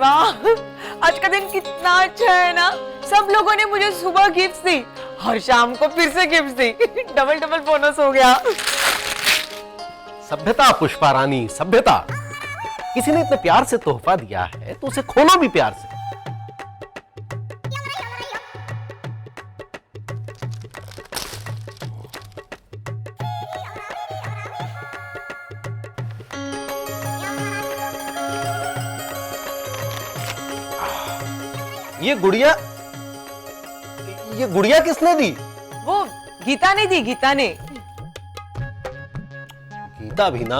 वाह, आज का दिन कितना अच्छा है ना। सब लोगों ने मुझे सुबह गिफ्ट दी और शाम को फिर से गिफ्ट दी। डबल डबल बोनस हो गया। सभ्यता पुष्पा रानी, सभ्यता। किसी ने इतने प्यार से तोहफा दिया है तो उसे खोलो भी प्यार से। ये गुड़िया किसने दी? वो गीता ने दी, गीता ने। गीता भी ना।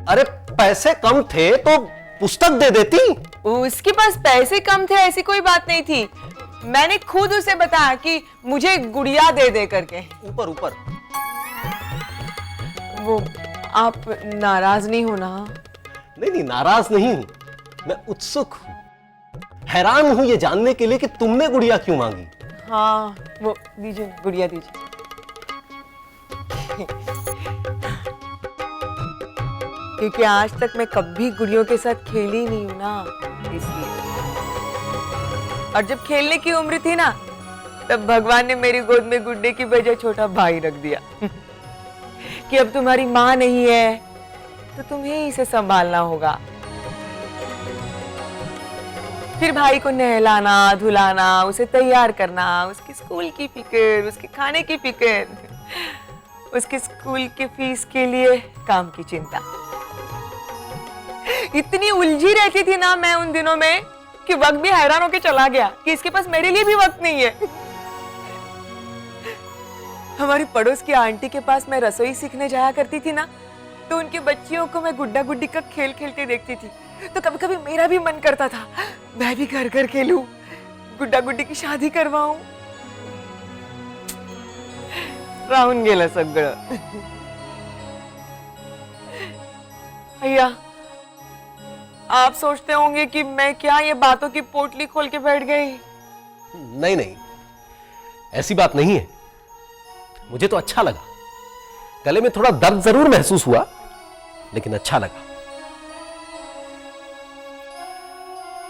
अरे पैसे कम थे तो पुस्तक दे देती। उसके पास पैसे कम थे ऐसी कोई बात नहीं थी। मैंने खुद उसे बताया कि मुझे गुड़िया दे दे करके। ऊपर ऊपर। वो आप नाराज नहीं होना? नहीं, नाराज नहीं हूं। मैं उत्सुक हूं, हैरान हूं ये जानने के लिए कि तुमने गुड़िया क्यों मांगी। हाँ, वो दीजिए, गुड़िया दीजिए। क्योंकि आज तक मैं कभी गुड़ियों के साथ खेली नहीं हूं ना, इसलिए। और जब खेलने की उम्र थी ना, तब भगवान ने मेरी गोद में गुड्डे की बजाय छोटा भाई रख दिया। कि अब तुम्हारी माँ नहीं है तो तुम्हें ही इसे संभालना होगा। फिर भाई को नहलाना, धुलाना, उसे तैयार करना, उसकी स्कूल की फिक्र, उसके खाने की फिक्र, उसके स्कूल की फीस के लिए काम की चिंता। इतनी उलझी रहती थी ना मैं उन दिनों में कि वक्त भी हैरान होके चला गया कि इसके पास मेरे लिए भी वक्त नहीं है। हमारी पड़ोस की आंटी के पास मैं रसोई सीखने जाया करती थी ना, तो उनकी बच्चियों को मैं गुड्डा गुड्डी का खेल खेलते देखती थी। तो कभी कभी मेरा भी मन करता था मैं भी घर घर खेलूं, गुड्डा गुड्डी की शादी करवाऊं। राहून गेलं सगळं। भैया, आप सोचते होंगे कि मैं क्या ये बातों की पोटली खोल के बैठ गई। नहीं, ऐसी बात नहीं है। मुझे तो अच्छा लगा। गले में थोड़ा दर्द जरूर महसूस हुआ, लेकिन अच्छा लगा।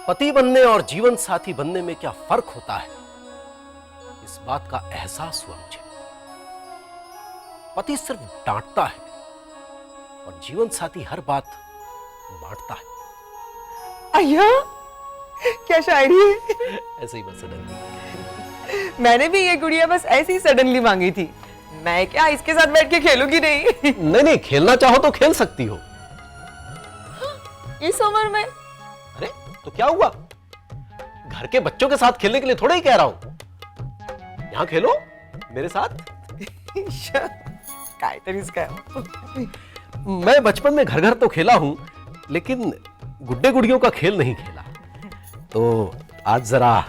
पति बनने और जीवन साथी बनने में क्या फर्क होता है, इस बात का एहसास हुआ मुझे। पति सिर्फ डांटता है और जीवन साथी हर बात बांटता है। अय्या, क्या शायरी है। ऐसे ही बस सडनली। मैंने भी ये गुड़िया बस ऐसे ही सडनली मांगी थी। मैं क्या इसके साथ बैठ के खेलूंगी नहीं। नहीं, खेलना चाहो तो खेल सकती हो। इस उम्र में? अरे तो क्या हुआ, घर के बच्चों के साथ खेलने के लिए थोड़ा ही कह रहा हूं। यहां खेलो मेरे साथ। कायतरीच काय। मैं बचपन में घर घर तो खेला हूं, लेकिन गुड्डे गुड़ियों का खेल नहीं खेला। तो आज जरा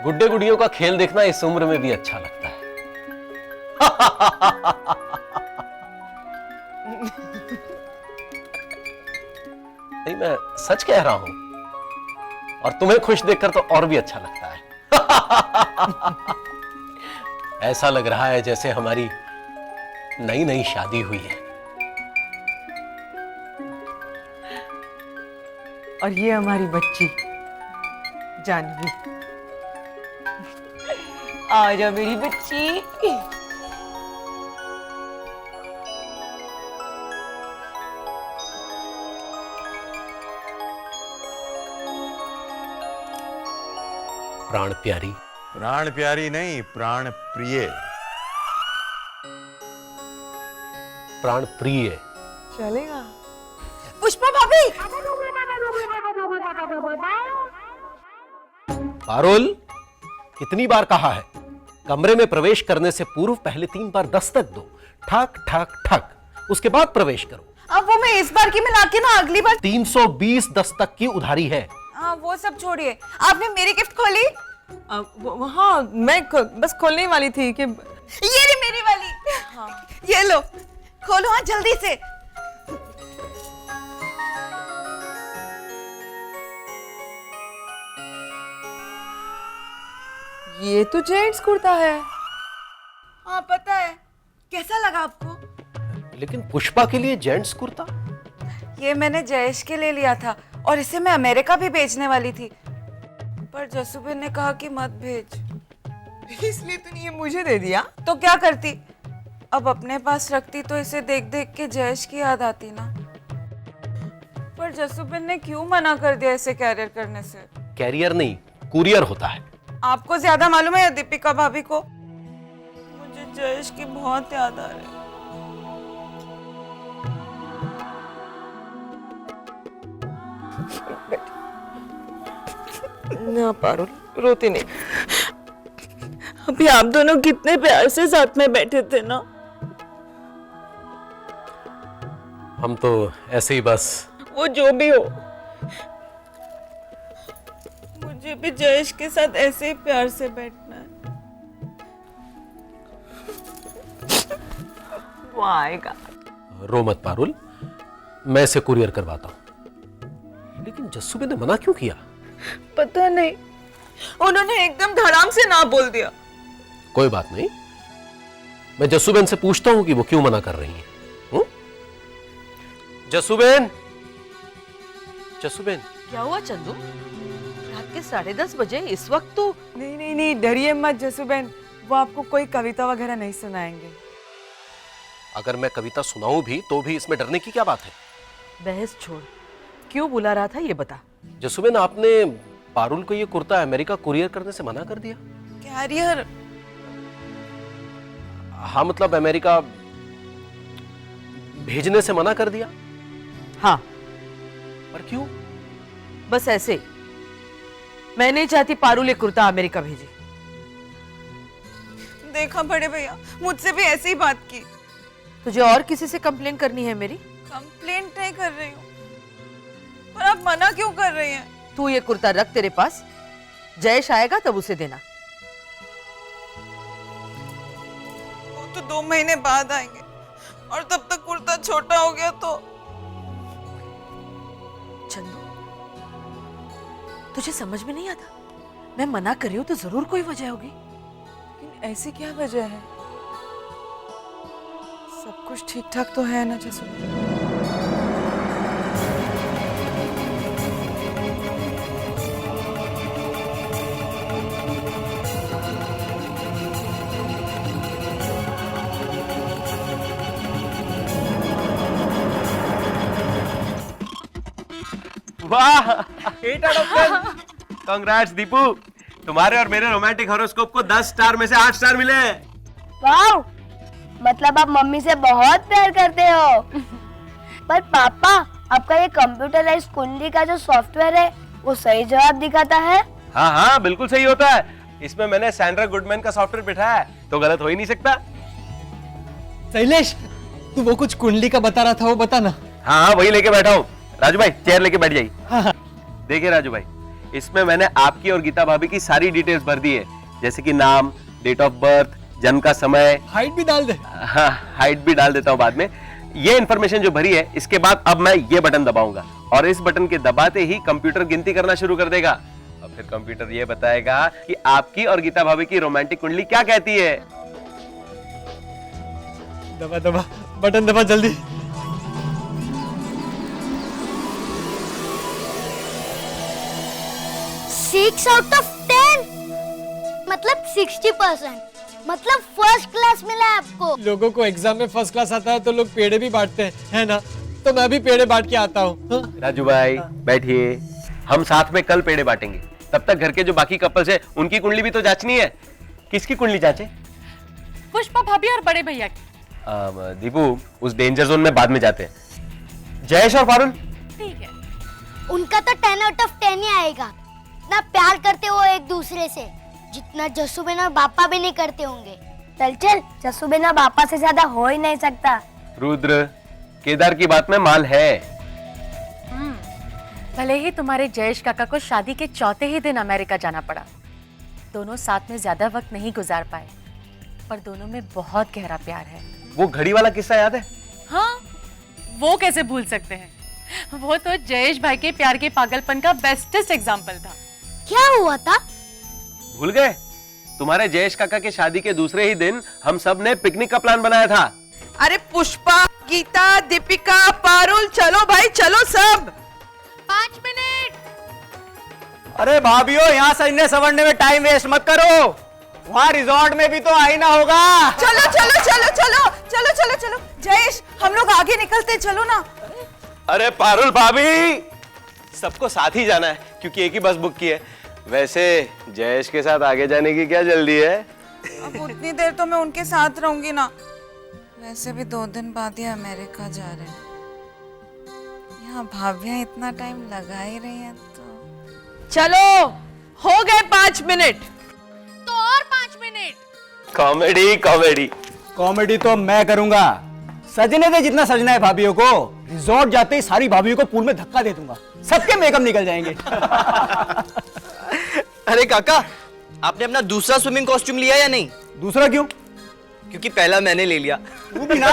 गुड्डे गुड़ियों का खेल देखना इस उम्र में भी अच्छा लगता है। नहीं, मैं सच कह रहा हूं, और तुम्हें खुश देखकर तो और भी अच्छा लगता है। ऐसा लग रहा है जैसे हमारी नई नई शादी हुई है। और ये हमारी बच्ची जानवी। आजा मेरी बच्ची। प्राण प्यारी। प्राण प्यारी नहीं, प्राण प्रिय। प्राण प्रिय चलेगा। पुष्पा भाभी। पारुल, कितनी बार कहा है कमरे में प्रवेश करने से पूर्व पहले 3 बार दस्तक दो, ठक ठक ठक, उसके बाद प्रवेश करो। अब वो मैं इस बार की मिला के ना अगली बार 320 दस्तक की उधारी है। वो सब छोड़िए, आपने मेरी गिफ्ट खोली? हाँ, मैं बस खोलने वाली थी कि ये रही मेरी वाली। हाँ। ये लो, खोलो हाँ जल्दी से। ये तो जेंट्स कुर्ता है। हाँ पता है, कैसा लगा आपको? लेकिन पुष्पा के लिए जेंट्स कुर्ता? ये मैंने जयेश के लिए लिया था और इसे मैं अमेरिका भी भेजने वाली थी, पर जसूबेन ने कहा कि मत भेज। इसलिए तूने ये मुझे दे दिया? तो क्या करती, अब अपने पास रखती तो इसे देख देख के जयेश की याद आती ना। पर जसूबेन ने क्यों मना कर दिया इसे कैरियर करने से? कैरियर नहीं, कुरियर होता है। आपको ज्यादा मालूम है या दीपिका भाभी को? मुझे जयेश की बहुत याद आ रही है। ना पारुल, रोती नहीं। अभी आप दोनों कितने प्यार से साथ में बैठे थे ना। हम तो ऐसे ही बस। वो जो भी हो, मुझे भी जयेश के साथ ऐसे ही प्यार से बैठना है। वो आएगा। रो मत पारुल, मैं इसे कुरियर करवाता हूं। लेकिन जस्सूबेन ने मना क्यों किया? पता नहीं, उन्होंने एकदम धड़ाम से ना बोल दिया। कोई बात नहीं, मैं जस्सूबेन से पूछता हूं कि वो क्यों मना कर रही हैं। जस्सूबेन, जस्सूबेन। क्या हुआ चंदू? रात के 10:30 बजे इस वक्त तो? नहीं नहीं नहीं, डरिए मत जसूबेन, वो आपको कोई कविता वगैरह नहीं सुनाएंगे। अगर मैं कविता सुनाऊं भी तो भी इसमें डरने की क्या बात है? बहस छोड़, क्यों बुला रहा था ये बता। जसूबेन, आपने पारुल को ये कुर्ता अमेरिका कुरियर करने से मना कर दिया? कैरियर? हाँ, मतलब अमेरिका भेजने से मना कर दिया? हाँ, पर क्यों? बस ऐसे ही। मैं नहीं चाहती पारुल ये कुर्ता अमेरिका भेजे। देखा बड़े भैया, मुझसे भी ऐसी ही बात की। तुझे और किसी से कंप्लेन करनी है मेरी? कंप्लेंट नहीं कर रही हूँ, पर आप मना क्यों कर रही हैं? तू ये कुर्ता रख तेरे पास, जयेश आएगा तब उसे देना। वो तो 2 महीने बाद आएंगे और तब तक कुर्ता छोटा हो गया तो। चंदू, तुझे समझ में नहीं आता? मैं मना कर रही हूं तो जरूर कोई वजह होगी। लेकिन ऐसी क्या वजह है? सब कुछ ठीक ठाक तो है ना जसूबेन? वाह, 8 out of 10। कांग्रेट्स दीपू, तुम्हारे और मेरे रोमांटिक हॉरोस्कोप को 10 स्टार में से 8 स्टार मिले। वाह, मतलब आप मम्मी से बहुत प्यार करते हो। पर पापा, आपका ये कंप्यूटराइज कुंडली का जो सॉफ्टवेयर है वो सही जवाब दिखाता है? हाँ हाँ, बिल्कुल सही होता है। इसमें मैंने सैंड्रा गुडमैन का सॉफ्टवेयर बिठाया है, तो गलत हो ही नहीं सकता। शैलेश, तू वो कुछ कुंडली का बता रहा था, वो बता ना। हाँ हाँ, वही लेके बैठा हूँ। राजू भाई, चेयर लेके बैठ जाइए। देखिए राजू भाई, इसमें मैंने आपकी और गीता भाभी की सारी डिटेल्स भर दी है, जैसे कि नाम, डेट ऑफ बर्थ, जन्म का समय, हाइट भी डाल दे। हाँ, हाइट भी डाल देता हूँ बाद में। ये इन्फॉर्मेशन जो भरी है, इसके बाद अब मैं ये बटन दबाऊंगा और इस बटन के दबाते ही कंप्यूटर गिनती करना शुरू कर देगा और फिर कंप्यूटर ये बताएगा कि आपकी और गीता भाभी की रोमांटिक कुंडली क्या कहती है। दबा दबा, बटन दबा जल्दी। Six out of 10, मतलब 60%, मतलब फर्स्ट क्लास मिला है आपको। लोगों को एग्जाम में फर्स्ट क्लास आता है तो लोग पेड़े भी बांटते हैं, है ना? तो मैं भी पेड़े बांट के आता हूँ। राजू भाई बैठिए, हम साथ में कल पेड़े बांटेंगे। तब तक घर के जो बाकी कपल्स है उनकी कुंडली भी तो जांचनी है। किसकी कुंडली जांचे? पुष्पा भाभी और बड़े भैया की। दीपू, उस डेंजर जोन में बाद में जाते हैं। जयेश और पारुल? ठीक है। उनका तो 10 out of 10 ही आएगा, इतना प्यार करते हो एक दूसरे से। जितना जस्सू बिना पापा भी नहीं करते होंगे। चल चल, जस्सू बिना पापा से ज्यादा हो ही नहीं सकता। रुद्र, केदार की बात में माल है। भले ही तुम्हारे जयेश काका को शादी के चौथे ही दिन अमेरिका जाना पड़ा, दोनों साथ में ज्यादा वक्त नहीं गुजार पाए, पर दोनों में बहुत गहरा प्यार है। वो घड़ी वाला किस्सा याद है? हाँ, वो कैसे भूल सकते हैं? वो तो जयेश भाई के प्यार के पागलपन का बेस्टेस्ट एग्जाम्पल था। क्या हुआ था? भूल गए? तुम्हारे जयेश काका के शादी के दूसरे ही दिन हम सब ने पिकनिक का प्लान बनाया था। अरे पुष्पा, गीता, दीपिका, पारुल, चलो भाई चलो सब। 5 मिनट। अरे भाभीओ, यहाँ सजने संवरने में टाइम वेस्ट मत करो, वहाँ रिजॉर्ट में भी तो आईना होगा। चलो चलो चलो चलो चलो चलो चलो जयेश, हम लोग आगे निकलते, चलो ना। अरे पारुल भाभी, सबको साथ ही जाना है क्योंकि एक ही बस बुक की है। वैसे जयेश के साथ आगे जाने की क्या जल्दी है? अब उतनी देर तो मैं उनके साथ रहूंगी ना। वैसे भी 2 दिन बाद ही अमेरिका जा रहे हैं, यहाँ भाभियां इतना टाइम लगा ही रही हैं तो। चलो, हो गए 5 मिनट। तो और 5 मिनट। कॉमेडी कॉमेडी कॉमेडी तो मैं करूंगा। सजने दे जितना सजना है भाभीओ को। रिजॉर्ट जाते ही सारी भाभीओं को पूल में धक्का दे दूंगा, सबके मेकअप निकल जाएंगे। अरे काका, आपने अपना दूसरा स्विमिंग कॉस्ट्यूम लिया या नहीं? दूसरा क्यों? क्योंकि पहला मैंने ले लिया। तू भी ना।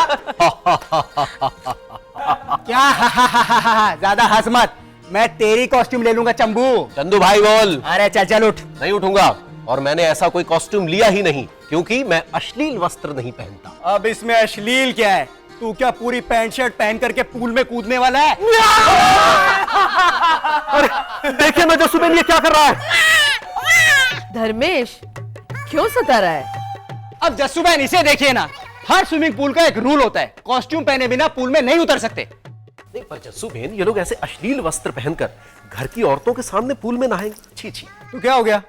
क्या ज्यादा हंस मत, मैं तेरी कॉस्ट्यूम ले लूंगा चंबू। चंदू भाई बोल। अरे चल चल उठ। नहीं उठूंगा, और मैंने ऐसा कोई कॉस्ट्यूम लिया ही नहीं क्योंकि मैं अश्लील वस्त्र नहीं पहनता। अब इसमें अश्लील क्या है? तू क्या पूरी पैंट शर्ट पहन करके पूल में कूदने वाला है? अरे देखिए मैं जस्सू बेन ये क्या कर रहा है। धर्मेश, क्यों सता रहा है? अब जस्सू बहन इसे देखिए ना, हर स्विमिंग पूल का एक रूल होता है, कॉस्ट्यूम पहने बिना पूल में नहीं उतर सकते। नहीं पर जस्सू बेन, ये लोग ऐसे अश्लील वस्त्र पहनकर घर की औरतों के सामने पूल में नहाएंगे? छी छी। तो क्या हो गया?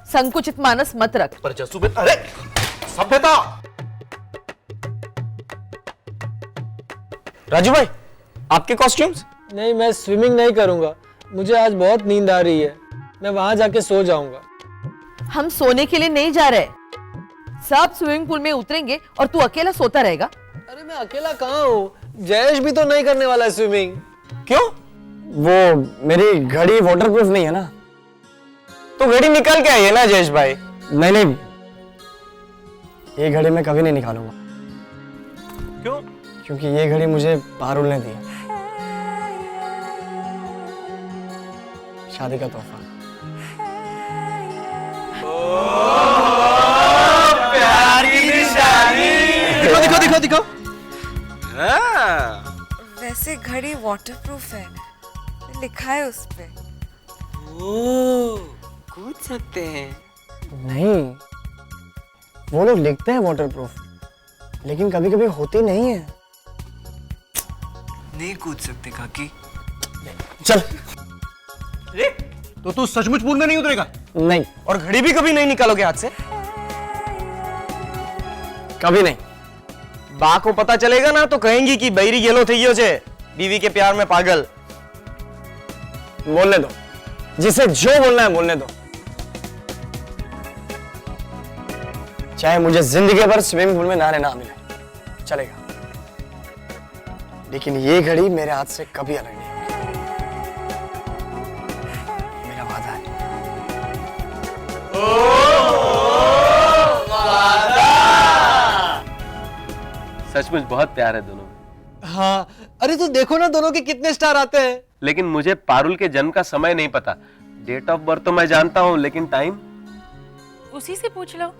संकुचित मानस मत रख। पर जस्सू बेन, अरे सभ्यता। राजू भाई, आपके कॉस्ट्यूम्स? नहीं, मैं स्विमिंग नहीं करूंगा, मुझे आज बहुत नींद आ रही है, मैं वहां जाके सो जाऊंगा। हम सोने के लिए नहीं जा रहे, सब स्विमिंग पूल में उतरेंगे और तू अकेला सोता रहेगा। अरे मैं अकेला कहाँ हूँ, जयेश भी तो नहीं करने वाला है स्विमिंग। क्यों? वो मेरी घड़ी वाटरप्रूफ नहीं है ना। तो घड़ी निकल के आई है ना जयेश भाई। नहीं नहीं, ये घड़ी मैं कभी नहीं निकालूंगा। क्यों? क्योंकि ये घड़ी मुझे पारुल ने दी, शादी का तोहफा। प्यार की निशानी। दिखो दिखो दिखो दिखो। वैसे घड़ी वाटरप्रूफ है, लिखा है उस पे। कूद सकते हैं। नहीं, वो लोग लिखते हैं वाटरप्रूफ, लेकिन कभी कभी होती नहीं है। नहीं कूद सकते काकी। चल। तो तू सचमुच पूल में नहीं उतरेगा? नहीं, और घड़ी भी कभी नहीं निकालोगे हाथ से? कभी नहीं। बा को पता चलेगा ना तो कहेंगी कि बहरी गेलो थई गयो छे, बीवी के प्यार में पागल। बोलने दो, जिसे जो बोलना है बोलने दो, चाहे मुझे जिंदगी भर स्विमिंग पूल में नहाने ना मिले, चलेगा, लेकिन ये घड़ी मेरे हाथ से कभी अलग नहीं होगी, मेरा वादा है। सचमुच बहुत प्यार है दोनों में। हाँ, अरे तो देखो ना दोनों के कितने स्टार आते हैं। लेकिन मुझे पारुल के जन्म का समय नहीं पता। डेट ऑफ बर्थ तो मैं जानता हूँ, लेकिन टाइम उसी से पूछ लो।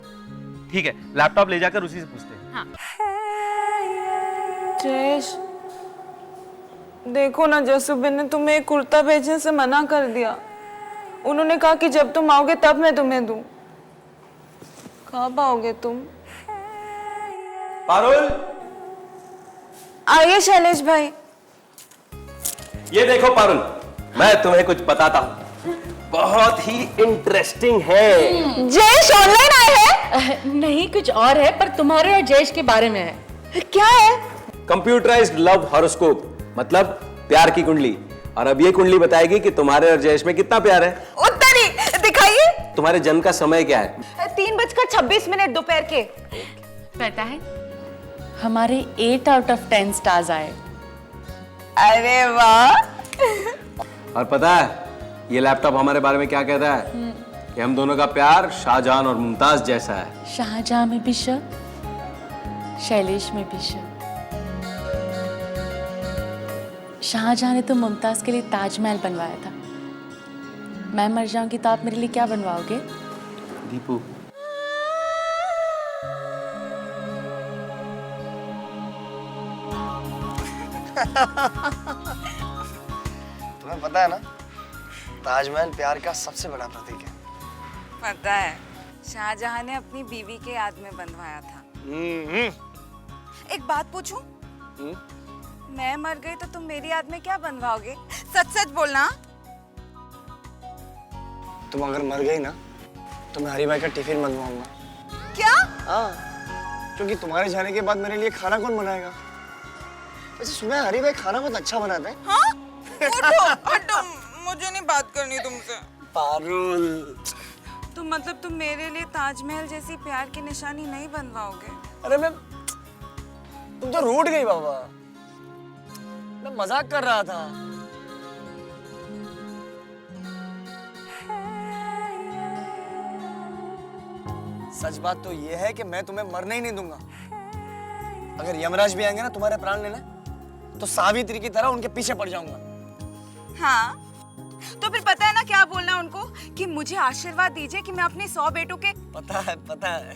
ठीक है, लैपटॉप ले जाकर उसी से पूछते हैं। हाँ। जयेश, देखो ना, जसुबेन ने तुम्हें एक कुर्ता भेजने से मना कर दिया। उन्होंने कहा कि जब तुम आओगे तब मैं तुम्हें दूं। कब आओगे तुम? पारुल, आइए शैलेश भाई। ये देखो पारुल, मैं तुम्हें कुछ बताता हूँ, बहुत ही इंटरेस्टिंग है। जयेश ऑनलाइन आए हैं? नहीं, कुछ और है, पर तुम्हारे और जयेश के बारे में है। क्या है? कंप्यूटराइज्ड लव हॉरोस्कोप, मतलब प्यार की कुंडली। और अब ये कुंडली बताएगी कि तुम्हारे और जयेश में कितना प्यार है। उत्तरी दिखाइए। तुम्हारे जन्म का समय क्या है? 3:26 दोपहर के। पता है हमारे 8 आउट ऑफ 10 स्टार्स आए। अरे वाह। और पता है ये लैपटॉप हमारे बारे में क्या कहता है? कि हम दोनों का प्यार शाहजहां और मुमताज जैसा है। शाहजहां में भी श, शैलेश में भी श। शाहजहां ने तो मुमताज के लिए ताजमहल बनवाया था। मैं मर जाऊंगी तो आप मेरे लिए क्या बनवाओगे? दीपू, तुम्हें पता है ना ताजमहल प्यार का सबसे बड़ा प्रतीक है। पता है, शाहजहां ने अपनी बीवी के याद में बनवाया था। एक बात पूछूं? मैं मर गई तो तुम मेरी याद में क्या बनवाओगे? सच सच बोलना। तुम अगर मर गई ना तो मैं हरी भाई का टिफिन बनवाऊंगा। क्या? हाँ, क्योंकि तुम्हारे जाने के बाद मेरे लिए खाना कौन बनाएगा? वैसे सुना है हरी भाई खाना बहुत अच्छा बनाता है। हाँ? उठो, हटो, मुझे नहीं बात करनी तुमसे। पारुल, तो मतलब तुम मेरे लिए ताजमहल जैसी प्यार की निशानी नहीं बनवाओगे? अरे तुम तो रूठ गई बाबा। मैं मजाक कर रहा था। सच बात तो ये है कि मैं तुम्हें मरने ही नहीं दूंगा। अगर यमराज भी आएंगे ना तुम्हारे प्राण लेने, तो सावित्री की तरह उनके पीछे पड़ जाऊंगा। हाँ, तो फिर पता है ना क्या बोलना उनको? कि मुझे आशीर्वाद दीजिए कि मैं अपने 100 बेटों के। पता है, पता है।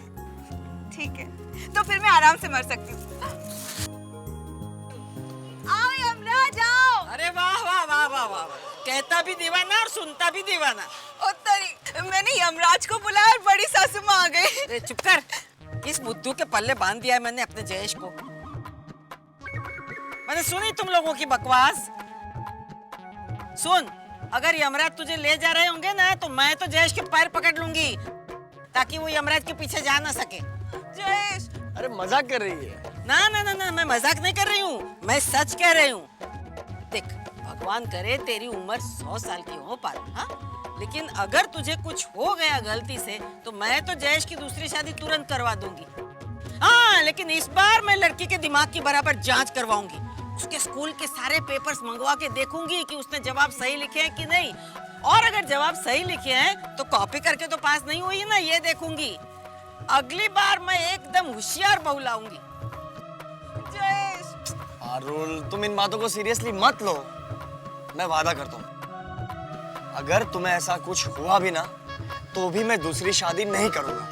ठीक है, तो फिर मैं आराम से मर सकती हूँ। आओ यमराज आओ। अरे वाह वाह वाह वाह वाह, कहता भी दीवाना और सुनता भी दीवाना। मैंने यमराज को बुलाया और बड़ी सासू माँ आ गई। अरे चुप कर, इस बुद्धू के पल्ले बांध दिया है मैंने अपने जयेश को। मैंने सुनी तुम लोगों की बकवास। सुन, अगर यमराज तुझे ले जा रहे होंगे ना तो मैं तो जयेश के पैर पकड़ लूंगी ताकि वो यमराज के पीछे जा ना सके। जयेश, अरे मजाक कर रही है। ना ना ना ना, मैं मजाक नहीं कर रही हूँ, मैं सच कह रही हूँ। देख, भगवान करे तेरी उम्र 100 साल की हो पार, हाँ? लेकिन अगर तुझे कुछ हो गया गलती से तो मैं तो जयेश की दूसरी शादी तुरंत करवा दूंगी। हाँ, लेकिन इस बार मैं लड़की के दिमाग की बराबर जांच करवाऊंगी। उसके स्कूल के सारे पेपर्स मंगवा के देखूंगी कि उसने जवाब सही लिखे हैं कि नहीं, और अगर जवाब सही लिखे हैं तो कॉपी करके तो पास नहीं हुई ना, ये देखूंगी। अगली बार मैं एकदम होशियार बहू लाऊंगी। जयेश, पारुल, तुम इन बातों को सीरियसली मत लो। मैं वादा करता हूँ अगर तुम्हें ऐसा कुछ हुआ भी ना तो भी मैं दूसरी शादी नहीं करूंगा।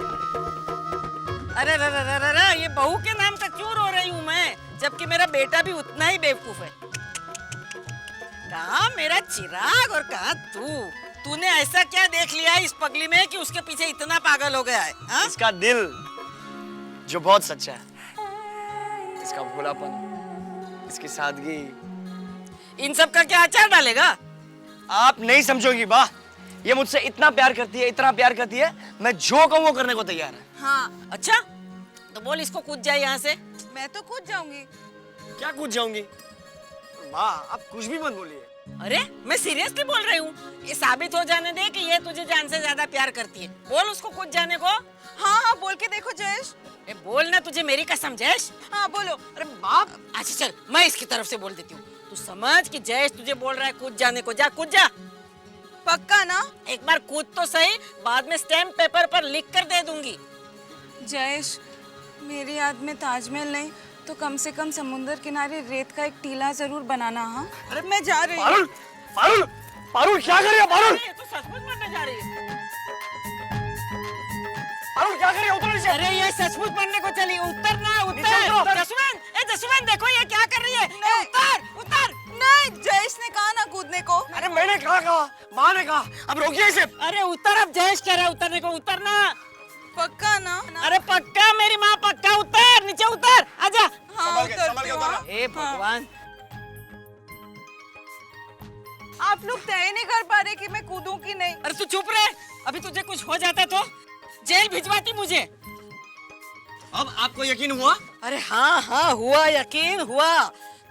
अरे रे रे रे रे, ये बहू के नाम का क्यों रो रही हूँ मैं, जबकि मेरा बेटा भी उतना ही बेवकूफ है। कहाँ मेरा चिराग और कहाँ तूने ऐसा क्या देख लिया है इस पगली में कि उसके पीछे इतना पागल हो गया है? हा? इसका दिल जो बहुत सच्चा है, इसका भोलापन, इसकी सादगी। इन सब का क्या अचार डालेगा? आप नहीं समझोगी बा, ये मुझसे इतना प्यार करती है, इतना प्यार करती है, मैं जो कहूँ वो करने को तैयार है। हाँ, अच्छा तो बोल इसको कूद जाए यहाँ से। मैं तो कूद जाऊंगी। क्या कूद जाऊंगी? वाह, आप कुछ भी मत बोलिए। अरे मैं सीरियसली बोल रही हूँ, ये साबित हो जाने दे कि ये तुझे जान से ज्यादा प्यार करती है। बोल उसको कूद जाने को। हाँ हाँ, बोल के देखो जयेश। बोल ना, तुझे मेरी कसम जयेश। हाँ बोलो। अरे बाप, अच्छा चल मैं इसकी तरफ से बोल देती हूँ। तू समझ कि जयेश तुझे बोल रहा है कूद जाने को, जा कूद जा। पक्का ना? एक बार कूद तो सही, बाद में स्टैम्प पेपर पर लिख कर दे दूंगी। जयेश, मेरी याद में ताजमहल नहीं तो कम से कम समुद्र किनारे रेत का एक टीला जरूर बनाना। हाँ, अरे मैं जा रही हूँ। पारुल, पारुल, पारुल क्या कर रही है? पारुल, ये तो सचमुच बनने जा रही है। पारुल क्या कर रही है? उतर नीचे। अरे ये सचमुच बनने को चली। उतर ना, उतर। जसवंत देखो ये क्या कर रही है। उतर उतर। नहीं, जयेश ने कहा ना कूदने को। अरे मैंने कहा, माँ ने कहा, अब रोकिए इसे। अरे उतर, अब जयेश कह रहा है उतरने को, उतरना। पक्का ना? अरे पक्का, मेरी माँ पक्का। उतर, नीचे उतर, आजा। हाँ, हे भगवान, आप लोग तय नहीं कर पा रहे कि मैं कूदूं कि नहीं। अरे तू चुप रहे, अभी तुझे कुछ हो जाता तो जेल भिजवाती मुझे। अब आपको यकीन हुआ? अरे हाँ हाँ, हुआ, यकीन हुआ।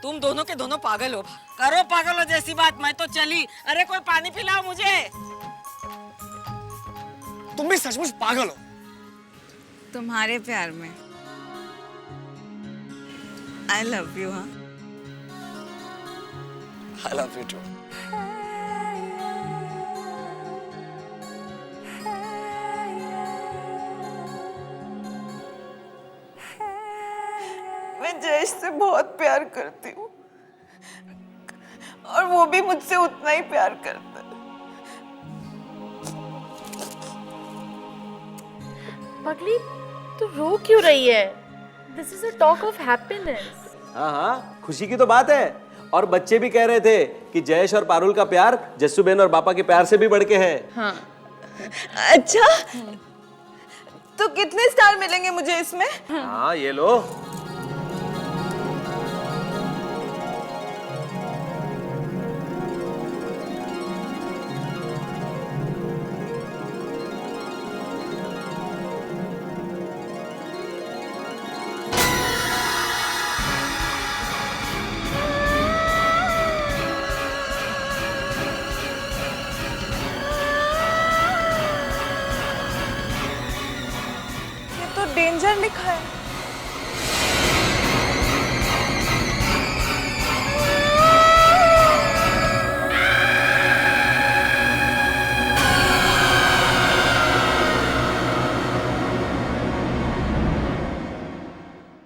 तुम दोनों के दोनों पागल हो। करो पागल हो जैसी बात, मैं तो चली। अरे कोई पानी पिलाओ मुझे। तुम भी सचमुच पागल हो। तुम्हारे प्यार में। I love you. हाँ, आई लव यू टू। मैं जयेश से बहुत प्यार करती हूँ और वो भी मुझसे उतना ही प्यार करता है। पगली, तू रो क्यों रही है? This is a talk of happiness. हाँ हाँ, खुशी की तो बात है। और बच्चे भी कह रहे थे कि जयेश और पारुल का प्यार जस्सू बहन और पापा के प्यार से भी बढ़ के है। हाँ। अच्छा, तो कितने स्टार मिलेंगे मुझे इसमें? हाँ, ये लो। ये तो डेंजर लिखा है।